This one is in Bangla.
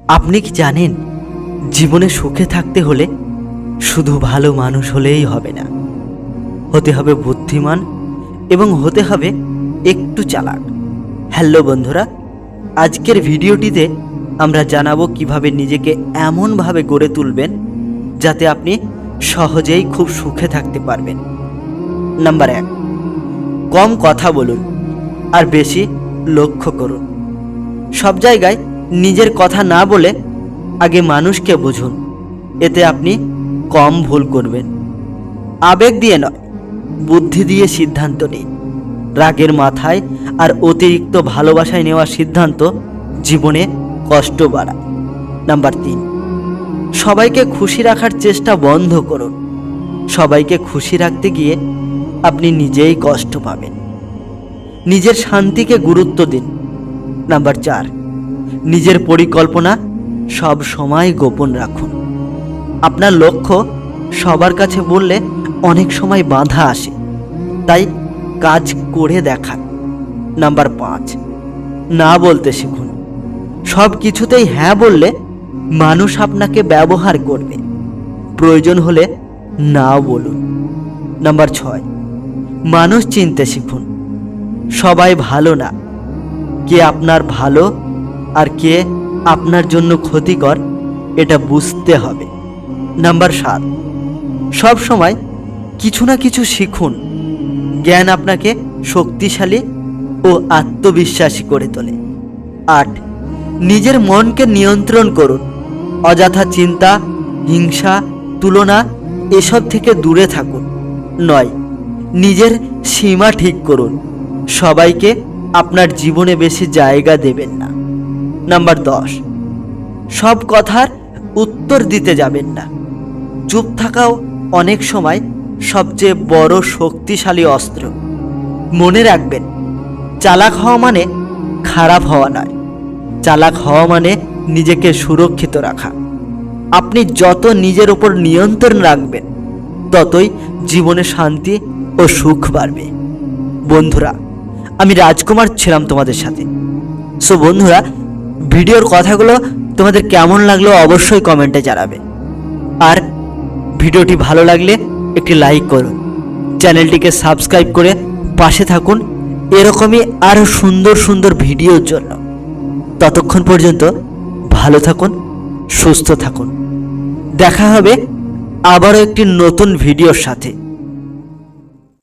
আপনি কি জানেন, জীবনে সুখে থাকতে হলে শুধু ভালো মানুষ হলেই হবে না, হতে হবে বুদ্ধিমান এবং হতে হবে একটু চালাক। হ্যালো বন্ধুরা, আজকের ভিডিওটিতে আমরা জানাবো কিভাবে নিজেকে এমনভাবে গড়ে তুলবেন যাতে আপনি সহজেই খুব সুখে থাকতে পারবেন। নাম্বার 1, কম কথা বলুন আর বেশি লক্ষ্য করুন। সব জায়গায় নিজের কথা না বলে আগে মানুষকে বুঝুন, এতে আপনি কম ভুল করবেন। আবেগ দিয়ে নয়, বুদ্ধি দিয়ে সিদ্ধান্ত নিন। রাগের মাথায় আর অতিরিক্ত ভালোবাসায় নেওয়া সিদ্ধান্ত জীবনে কষ্ট বাড়ায়। নাম্বার 3, সবাইকে খুশি রাখার চেষ্টা বন্ধ করুন। সবাইকে খুশি রাখতে গিয়ে আপনি নিজেই কষ্ট পাবেন। নিজের শান্তিকে গুরুত্ব দিন। নাম্বার 4, নিজের পরিকল্পনা সব সময় গোপন রাখুন। আপনার লক্ষ্য সবার কাছে বললে অনেক সময় বাধা আসে, তাই কাজ করে দেখান। নাম্বার 5, না বলতে শিখুন। সব কিছুতেই হ্যাঁ বললে মানুষ আপনাকে ব্যবহার করবে, প্রয়োজন হলে না বলুন। নাম্বার 6, মানুষ চিনতে শিখুন। সবাই ভালো না, কে আপনার ভালো আর কে আপনার জন্য ক্ষতিকর এটা বুঝতে হবে। নাম্বার 7, সব সময় কিছু না কিছু শিখুন। জ্ঞান আপনাকে শক্তিশালী ও আত্মবিশ্বাসী করে তোলে। 8, নিজের মনকে নিয়ন্ত্রণ করুন। অযথা চিন্তা, হিংসা, তুলনা এসব থেকে দূরে থাকুন। 9, নিজের সীমা ঠিক করুন। সবাইকে আপনার জীবনে বেশি জায়গা দেবেন না। নাম্বার 10, সব কথার উত্তর দিতে যাবেন না। চুপ থাকাও অনেক সময় সবচেয়ে বড় শক্তিশালী অস্ত্র। মনে রাখবেন, চালাক হওয়া মানে খারাপ হওয়া নয়, চালাক হওয়া মানে নিজেকে সুরক্ষিত রাখা। আপনি যত নিজের উপর নিয়ন্ত্রণ রাখবেন, ততই জীবনে শান্তি ও সুখ বাড়বে। বন্ধুরা, আমি রাজকুমার ছিলাম তোমাদের সাথে। সো বন্ধুরা, ভিডিওর কথাগুলো তোমাদের কেমন লাগলো অবশ্যই কমেন্টে জানাবে। আর ভিডিওটি ভালো লাগলে একটি লাইক করুন, চ্যানেলটিকে সাবস্ক্রাইব করে পাশে থাকুন এরকমই আরও সুন্দর সুন্দর ভিডিওর জন্য। ততক্ষণ পর্যন্ত ভালো থাকুন, সুস্থ থাকুন। দেখা হবে আবারও একটি নতুন ভিডিওর সাথে।